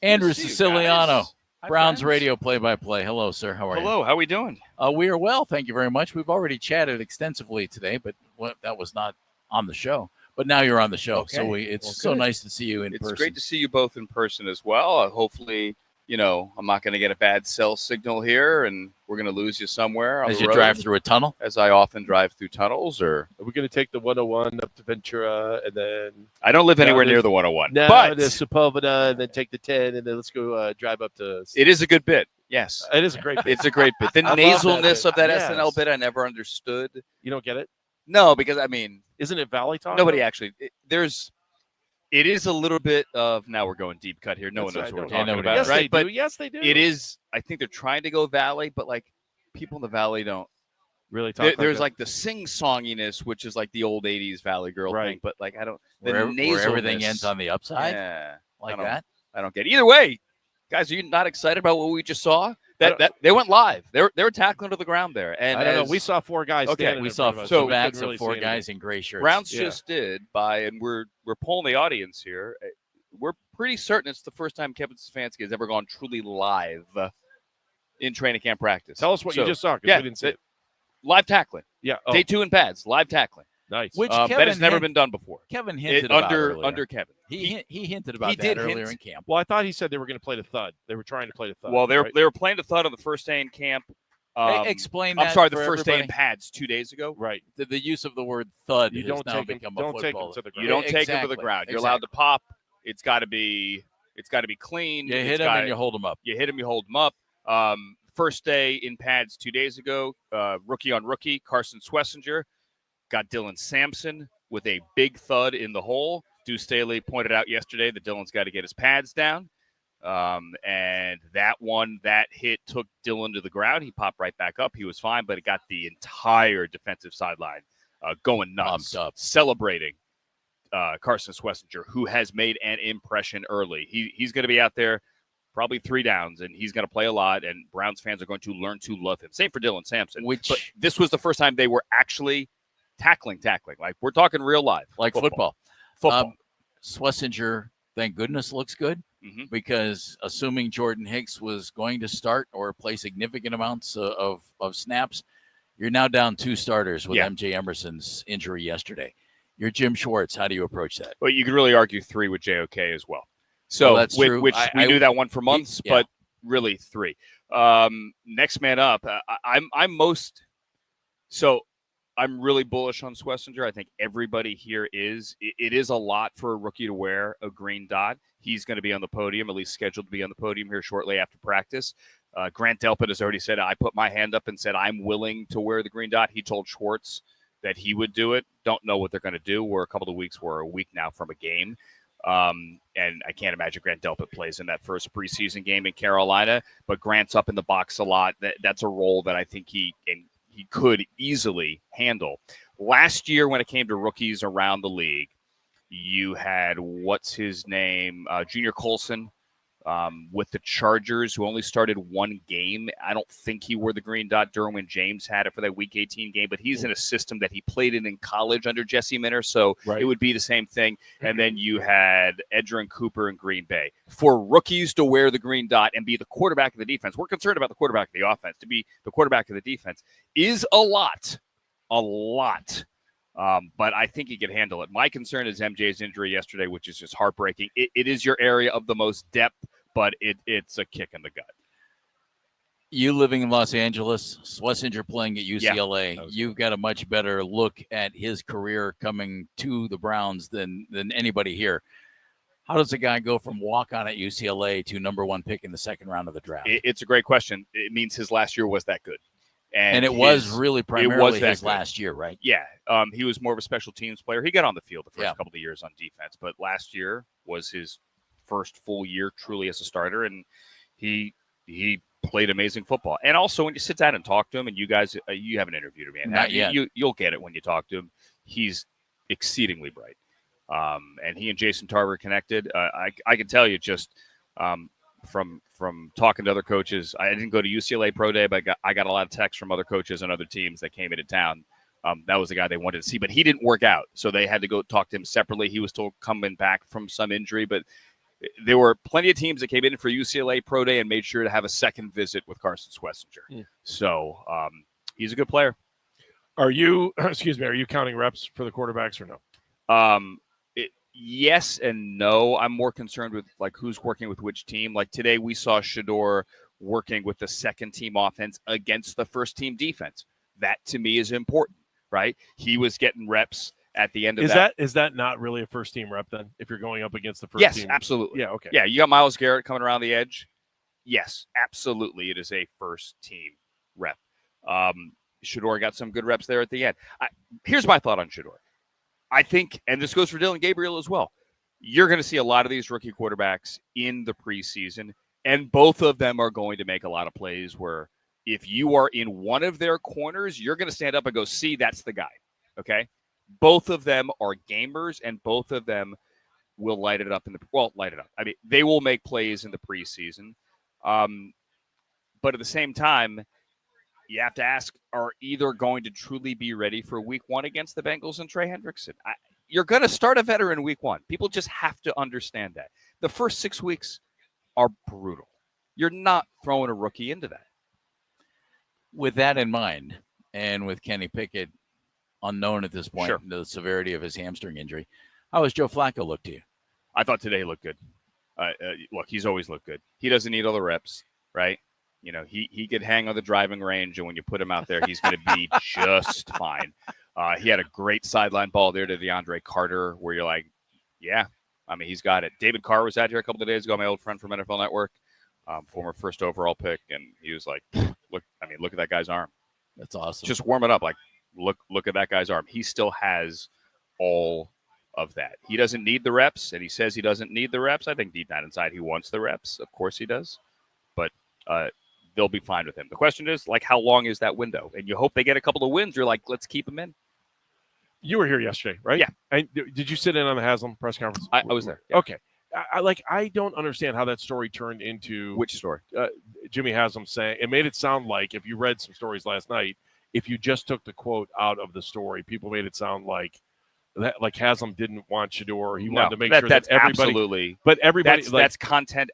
Andrew See you Siciliano, guys. Hi, Browns friends. radio play-by-play. Hello, sir. How are you? Hello, how are we doing? We are well, thank you very much. We've already chatted extensively today, but that was not on the show. But now you're on the show, so Okay. it's Well, so good. nice to see you in It's person. great to see you both in person as well. Hopefully, I'm not going to get a bad cell signal here, and we're going to lose you somewhere on As the you road, drive through a tunnel. as I often drive through tunnels. Or Are we going to take the 101 up to Ventura and then I don't live No, anywhere near there's- the 101, no, but to Sepulveda and then take the 10 and then let's go drive up to. it is a good bit. Yes, It is a great bit. it's a great bit. The I love that nasalness bit. of that Yes. SNL bit I never understood. You don't get it? No, because I mean, Isn't it Valley Talk? nobody though? actually. It is a little bit of now we're going deep cut here. No one That's knows what we're right. talking nobody about, does. Yes, right? they But do. Yes, they do. it is. I think they're trying to go Valley, but like people in the Valley don't. really talk. There's that. like the sing-songiness, which is like the old '80s Valley Girl Right. thing, but like I don't. The Where everything nasalness, ends on the upside, yeah, like I don't- that. I don't get it. Either way, guys. Are you not excited about what we just saw? I That they went live. They were tackling to the ground there, and I don't know. as We saw four guys. Okay, standing We in saw front of us, so we backs couldn't really of four see anything. guys in gray shirts. Browns Yeah. just did and we're polling the audience here. We're pretty certain it's the first time Kevin Stefanski has ever gone truly live in training camp practice. Tell us what you So, just saw because yeah, we didn't see it. live tackling. Yeah. Oh, Day 2 in pads, live tackling. nice. Which that Kevin has never hint- been done before. Kevin hinted about earlier. Under Kevin. He hinted about he that did earlier hint. in camp. Well, I thought he said they were going to play the thud. They were trying to play the thud. Well, right? they were playing the thud on the first day in camp. Explain that. I'm sorry, the for first day in everybody. pads 2 days ago. right. The use of the word thud You has don't now take 'em- become don't a take 'em football. to the You ground. don't take them to the ground. You're allowed to pop. It's got to be clean. You It's hit him gotta- and you hold him up. You hit him, you hold him up. First day in pads 2 days ago, rookie on rookie, Carson Swessinger got Dillon Sampson with a big thud in the hole. Deuce Staley pointed out yesterday that Dillon's got to get his pads down. And that hit took Dillon to the ground. He popped right back up. He was fine, but it got the entire defensive sideline going nuts, Pumped up. celebrating Carson Swessinger, who has made an impression early. He's going to be out there probably 3 downs, and he's going to play a lot, and Browns fans are going to learn to love him. Same for Dillon Sampson. But this was the first time they were actually tackling. Like, we're talking real live. Like football. Football. Swessinger, thank goodness, looks good Mhm. because assuming Jordan Hicks was going to start or play significant amounts of snaps, you're now down 2 starters with Yeah. MJ Emerson's injury yesterday. You're Jim Schwartz. How do you approach that? But you could really argue 3 with JOK as well. So that's true. Which we knew that one for months, yeah. but really 3. Next man up. I'm really bullish on Swessinger. I think everybody here is. It is a lot for a rookie to wear a green dot. He's going to be on the podium, at least scheduled to be on the podium here shortly after practice. Grant Delpit has already said, I put my hand up and said, I'm willing to wear the green dot. He told Schwartz that he would do it. Don't know what they're going to do. We're a week now from a game. And I can't imagine Grant Delpit plays in that first preseason game in Carolina, but Grant's up in the box a lot. That's a role that I think he could easily handle. Last year, when it came to rookies around the league, you had what's his name, Junior Colson, with the Chargers, who only started 1 game. I don't think he wore the green dot. Derwin James had it for that Week 18 game, but he's in a system that he played in college under Jesse Minter, so Right. it would be the same thing. And then you had Edgerrin Cooper in Green Bay. For rookies to wear the green dot and be the quarterback of the defense, we're concerned about the quarterback of the offense. To be the quarterback of the defense is a lot. But I think he could handle it. My concern is MJ's injury yesterday, which is just heartbreaking. It is your area of the most depth, but it's a kick in the gut. You living in Los Angeles, Swessinger playing at UCLA, Yeah, you've got a much better look at his career coming to the Browns than anybody here. How does a guy go from walk-on at UCLA to number 1 pick in the second round of the draft? It's a great question. It means his last year was that good. And it was really primarily his good. last year, right? Yeah. He was more of a special teams player. He got on the field the first Yeah. couple of years on defense, but last year was his first full year truly as a starter, and he played amazing football. And also, when you sit down and talk to him, and you guys, you haven't interviewed him yet. Not yet. You'll get it when you talk to him. He's exceedingly bright. And he and Jason Tarver connected. I can tell you just from talking to other coaches. I didn't go to UCLA Pro Day, but I got a lot of texts from other coaches and other teams that came into town. That was the guy they wanted to see, but he didn't work out, so they had to go talk to him separately. He was still coming back from some injury, but there were plenty of teams that came in for UCLA Pro Day and made sure to have a second visit with Carson Swessinger. So he's a good player. Are you, are you counting reps for the quarterbacks or no? Yes and no. I'm more concerned with like who's working with which team. Like today we saw Shedeur working with the second team offense against the first team defense. That to me is important, right? He was getting reps at the end of that. Is that not really a first team rep then? If you're going up against the first yes, team? Yes, absolutely. Yeah, okay. Yeah, you got Myles Garrett coming around the edge. Yes, absolutely. It is a first team rep. Shedeur got some good reps there at the end. Here's my thought on Shedeur. I think, and this goes for Dillon Gabriel as well, you're going to see a lot of these rookie quarterbacks in the preseason, and both of them are going to make a lot of plays where if you are in one of their corners, you're going to stand up and go, see, that's the guy, okay? Both of them are gamers, and both of them will light it up. I mean, they will make plays in the preseason. But at the same time, you have to ask, are either going to truly be ready for week one against the Bengals and Trey Hendrickson? You're going to start a veteran week one. People just have to understand that. The first 6 weeks are brutal. You're not throwing a rookie into that. With that in mind, and with Kenny Pickett unknown at this point, the severity of his hamstring injury, how has Joe Flacco looked to you? I thought today he looked good. Look, he's always looked good. He doesn't need all the reps, right? You know, he could hang on the driving range, and when you put him out there, he's going to be just fine. He had a great sideline ball there to DeAndre Carter where you're like, yeah, I mean, he's got it. David Carr was out here a couple of days ago, my old friend from NFL Network, former first overall pick, and he was like, look at that guy's arm. That's awesome. Just warm it up. Like, look at that guy's arm. He still has all of that. He doesn't need the reps, and he says he doesn't need the reps. I think deep down inside he wants the reps. Of course he does. But they'll be fine with him. The question is, like, how long is that window? And you hope they get a couple of wins. You're like, let's keep him in. You were here yesterday, right? Yeah. And did you sit in on the Haslam press conference? I was there. Yeah. Okay. I don't understand how that story turned into which story? Jimmy Haslam saying it made it sound like, if you read some stories last night, if you just took the quote out of the story, people made it sound like Haslam didn't want Shedeur. He wanted to make sure that everybody. Absolutely. But everybody. That's content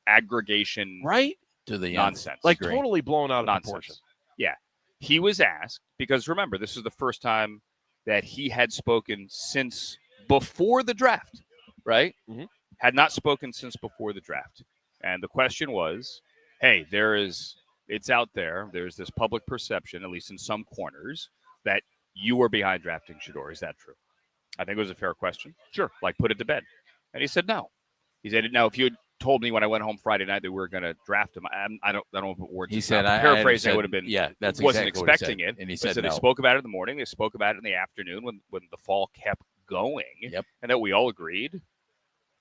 aggregation. Right? To the nonsense. Like totally blown out of nonsense. proportion. Yeah. He was asked, because remember, this is the first time that he had spoken since before the draft, right? Mm-hmm. Had not spoken since before the draft. And the question was, hey, it's out there. There's this public perception, at least in some corners, that you were behind drafting Shedeur. Is that true? I think it was a fair question. Sure. Like, put it to bed. And he said no. He said, now, if you had told me when I went home Friday night that we were going to draft him, I don't put words. He said, paraphrasing, I would have been. Yeah, that's wasn't exactly expecting it. And he said, no. They spoke about it in the morning. They spoke about it in the afternoon when the fall kept going. Yep. And that we all agreed,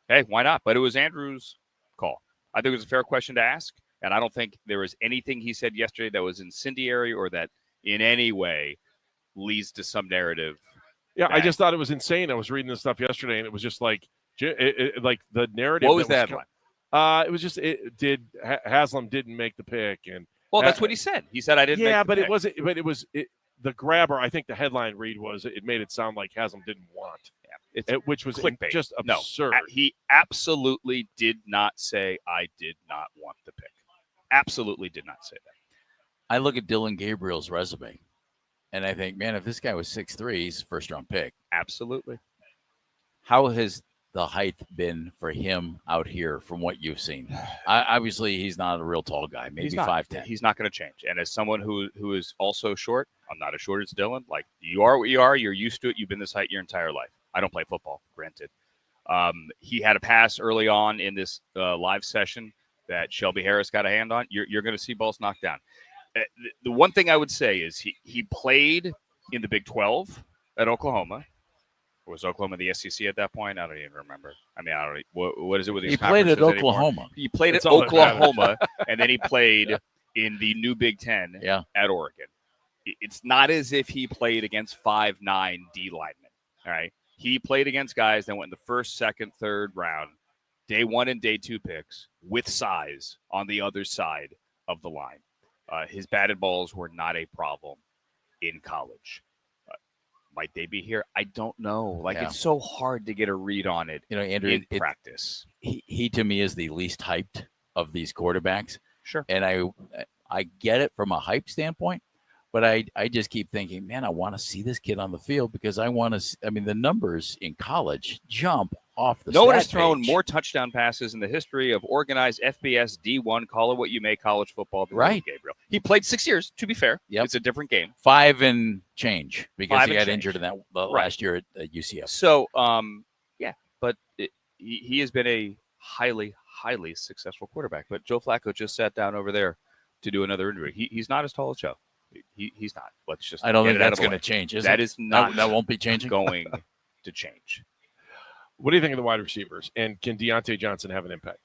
hey, why not? But it was Andrew's call. I think it was a fair question to ask. And I don't think there was anything he said yesterday that was incendiary or that in any way leads to some narrative. Yeah, I just thought it was insane. I was reading this stuff yesterday, and it was just like the narrative. What was that one? It was just Haslam didn't make the pick, and that's what he said. He said I didn't. Yeah, make the but pick. it wasn't. But it was the grabber. I think the headline read was it made it sound like Haslam didn't want. Yeah, which was clickbait. Just absurd. No, he absolutely did not say I did not want the pick. Absolutely did not say that. I look at Dillon Gabriel's resume, and I think, man, if this guy was 6'3", he's first-round pick. Absolutely. How has the height been for him out here from what you've seen? Obviously, he's not a real tall guy, maybe 5'10". He's not going to change. And as someone who is also short, I'm not as short as Dillon. Like, you are what you are. You're used to it. You've been this height your entire life. I don't play football, granted. He had a pass early on in this live session that Shelby Harris got a hand on. You're going to see balls knocked down. The one thing I would say is he played in the Big 12 at Oklahoma. Or was Oklahoma the SEC at that point? I don't even remember. I mean, what is it with these? He played at Oklahoma. Anymore? He played at Oklahoma, and then he played in the new Big 10 at Oregon. It's not as if he played against 5'9" D linemen. All right, he played against guys that went in the first, second, third round, day 1 and day 2 picks with size on the other side of the line. His batted balls were not a problem in college. Might they be here? I don't know. Like, Yeah. it's so hard to get a read on it Andrew, in practice. He to me is the least hyped of these quarterbacks. Sure. And I get it from a hype standpoint, but I just keep thinking, man, I want to see this kid on the field because I want to. I mean, the numbers in college jump off the. No one has stat thrown page. more touchdown passes in the history of organized FBS D1, call it what you may, college football than Right. Dillon Gabriel. He played 6 years, to be fair. Yep. It's a different game. 5 and change because 5 he and got change. injured in that last year at UCF. So, yeah, but he has been a highly, highly successful quarterback. But Joe Flacco just sat down over there to do another interview. He's not as tall as Joe. He's not. Let's just. I don't get think it out that's of the going way. to change. Is That it? is not. That won't be changing. Going to change. What do you think of the wide receivers? And can Deontay Johnson have an impact?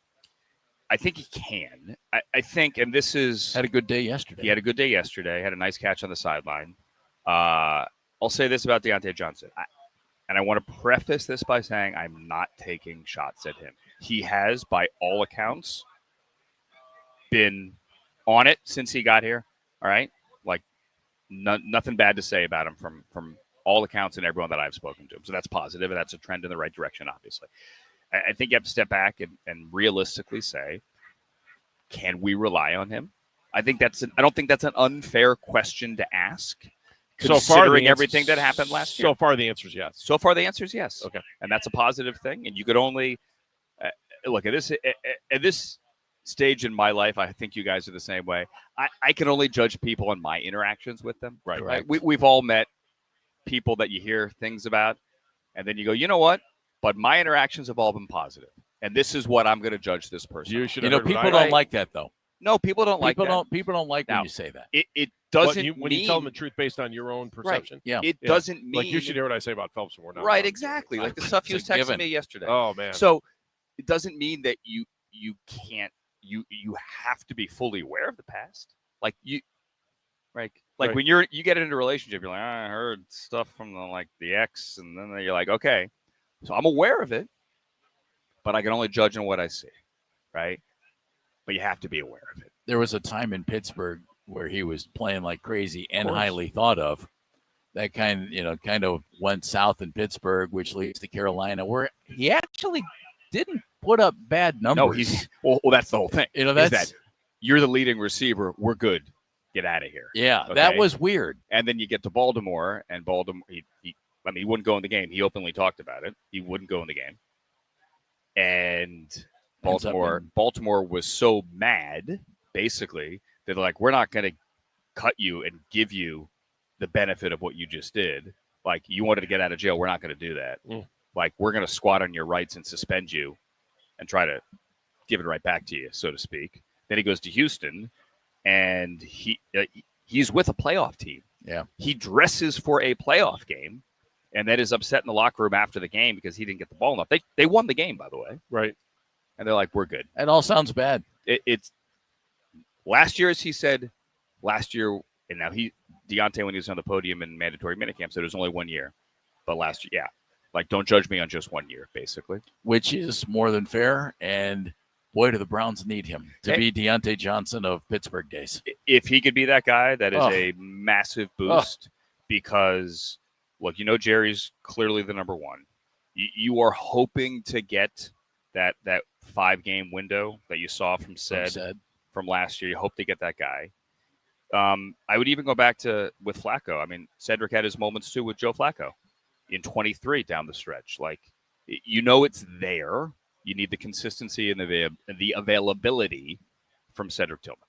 I think he can. I think, and this is. Had a good day yesterday. He had a good day yesterday. Had a nice catch on the sideline. I'll say this about Deontay Johnson. And I want to preface this by saying I'm not taking shots at him. He has, by all accounts, been on it since he got here. All right? Like, nothing bad to say about him from all accounts and everyone that I've spoken to him. So that's positive, and that's a trend in the right direction, obviously. I think you have to step back and realistically say, can we rely on him? I don't think that's an unfair question to ask, considering everything that happened last year. So far, the answer is yes. So far, the answer is yes. Okay. And that's a positive thing. And you could only look at this at this stage in my life. I think you guys are the same way. I can only judge people on my interactions with them. Right. We've all met people that you hear things about, and then you go, you know what? But my interactions have all been positive, and this is what I'm going to judge this person. People don't like that though. No, people don't like that. People don't like when you say that. It doesn't mean when you tell them the truth based on your own perception. Right. Yeah. It doesn't mean like you should hear what I say about Phelps and we're not. Right, exactly. Like the stuff he was texting me yesterday. Oh man. So it doesn't mean that you can't you have to be fully aware of the past. Like you right. Like when you get into a relationship, you're like, I heard stuff from the ex, and then you're like, okay. So I'm aware of it, but I can only judge on what I see. Right? But you have to be aware of it. There was a time in Pittsburgh where he was playing like crazy and highly thought of. That kind of went south in Pittsburgh, which leads to Carolina, where he actually didn't put up bad numbers. No, well, that's the whole thing. That's that you're the leading receiver. We're good. Get out of here. Yeah, okay? That was weird. And then you get to Baltimore, and Baltimore, he wouldn't go in the game. He openly talked about it. He wouldn't go in the game. And Baltimore was so mad, basically, that they're like, we're not going to cut you and give you the benefit of what you just did. Like, you wanted to get out of jail. We're not going to do that. Like, we're going to squat on your rights and suspend you and try to give it right back to you, so to speak. Then he goes to Houston, and he's with a playoff team. Yeah. He dresses for a playoff game, and then is upset in the locker room after the game because he didn't get the ball enough. They won the game, by the way. Right. And they're like, we're good. It all sounds bad. It's last year, as he said, and now Deontay, when he was on the podium in mandatory minicamp, said it was only 1 year. But last year, yeah. Like, don't judge me on just 1 year, basically. Which is more than fair, and boy, do the Browns need him to be Deontay Johnson of Pittsburgh days. If he could be that guy, that is a massive boost because, look, Jerry's clearly the number one. You are hoping to get that 5-game window that you saw from from last year. You hope to get that guy. I would even go back to with Flacco. I mean, Cedric had his moments too with Joe Flacco in 23 down the stretch. Like, it's there. You need the consistency and the availability from Cedric Tillman.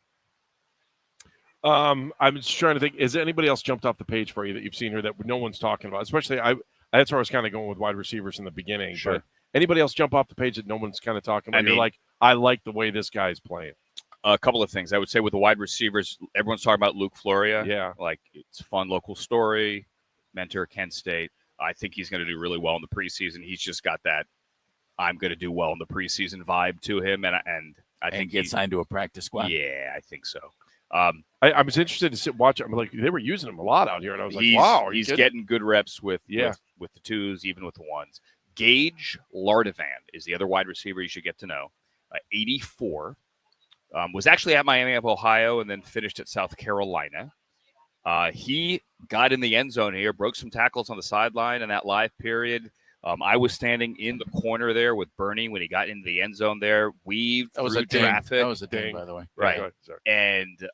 I'm just trying to think. Has anybody else jumped off the page for you that you've seen here that no one's talking about? Especially, that's where I was kind of going with wide receivers in the beginning. Sure. But anybody else jump off the page that no one's kind of talking about? You're like, I like the way this guy's playing. A couple of things. I would say with the wide receivers, everyone's talking about Luke Floria. Yeah. Like, it's a fun local story. Mentor, Kent State. I think he's going to do really well in the preseason. He's just got that I'm going to do well in the preseason vibe to him. And I think get signed to a practice squad. Yeah, I think so. I was interested to watch. I'm like, they were using him a lot out here. And I was like, wow. He's getting good reps with the twos, even with the ones. Gage Lardivan is the other wide receiver you should get to know. 84. Was actually at Miami of Ohio and then finished at South Carolina. He got in the end zone here, broke some tackles on the sideline in that live period. I was standing in the corner there with Bernie when he got into the end zone there, weaved through traffic. That was a ding, by the way. Right. Yeah, And it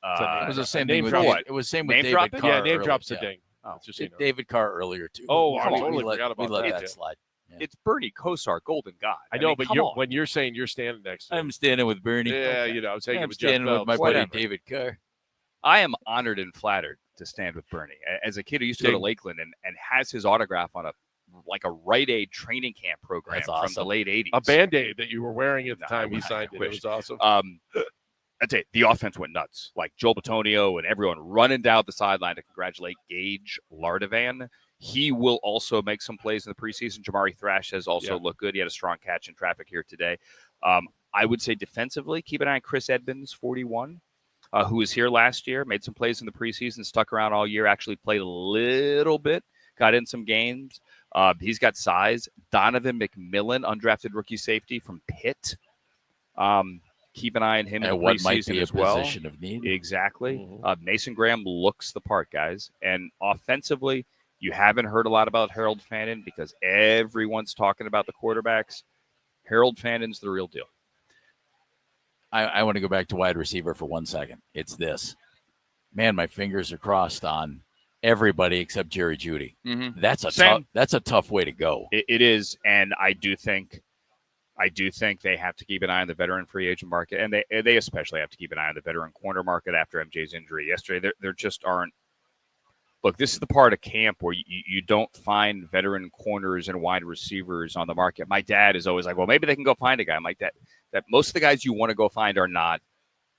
was the same name thing with drop. what? It was same with Name David dropping? Carr. Yeah, name earlier. drops a Yeah. ding. Oh, Just so you know. David Carr earlier too. Oh, I Come on. totally we forgot about let that. that slide. Yeah. it's Bernie Kosar, Golden God. I know, but come on. when you're saying you're standing next to him, I'm standing with Bernie. yeah, Okay. I was hanging I'm with Jeff standing with my Phelps, buddy whatever. David Carr. I am honored and flattered to stand with Bernie. As a kid who used to go to Ding. Lakeland and has his autograph on a Rite Aid training camp program That's from awesome. the late 80s. A Band-Aid that you were wearing at the No, time I he signed it. wish. It was awesome. I'd say the offense went nuts. Like Joel Batonio and everyone running down the sideline to congratulate Gage Lardivan. He will also make some plays in the preseason. Jamari Thrash has also looked good. He had a strong catch in traffic here today. I would say defensively, keep an eye on Chris Edmonds, 41, who was here last year, made some plays in the preseason, stuck around all year, actually played a little bit, got in some games. He's got size. Donovan McMillan, undrafted rookie safety from Pitt. Keep an eye on him in the And what might preseason be a as well. position of need. Exactly. Mhm. Mason Graham looks the part, guys. And offensively, you haven't heard a lot about Harold Fannin because everyone's talking about the quarterbacks. Harold Fannin's the real deal. I want to go back to wide receiver for 1 second. It's this. Man, my fingers are crossed on everybody except Jerry Jeudy. Mm-hmm. That's a tough way to go. It is, and I do think they have to keep an eye on the veteran free agent market, and they especially have to keep an eye on the veteran corner market after MJ's injury yesterday. There just aren't. Look, this is the part of camp where you don't find veteran corners and wide receivers on the market. My dad is always like, well, maybe they can go find a guy. I'm like, that most of the guys you want to go find are not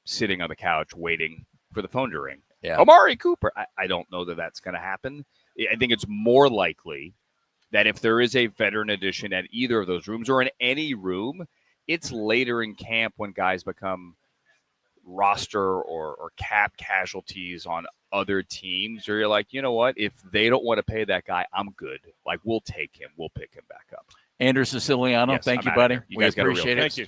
sitting on the couch waiting for the phone to ring. Yeah. Amari Cooper. I don't know that that's going to happen. I think it's more likely that if there is a veteran addition at either of those rooms or in any room, it's later in camp when guys become roster or cap casualties on other teams, or you're like, you know what? If they don't want to pay that guy, I'm good. Like, we'll take him. We'll pick him back up. Andrew Siciliano, Yes, thank I'm you, outta buddy. here. You We guys got a real appreciate it. Thank you.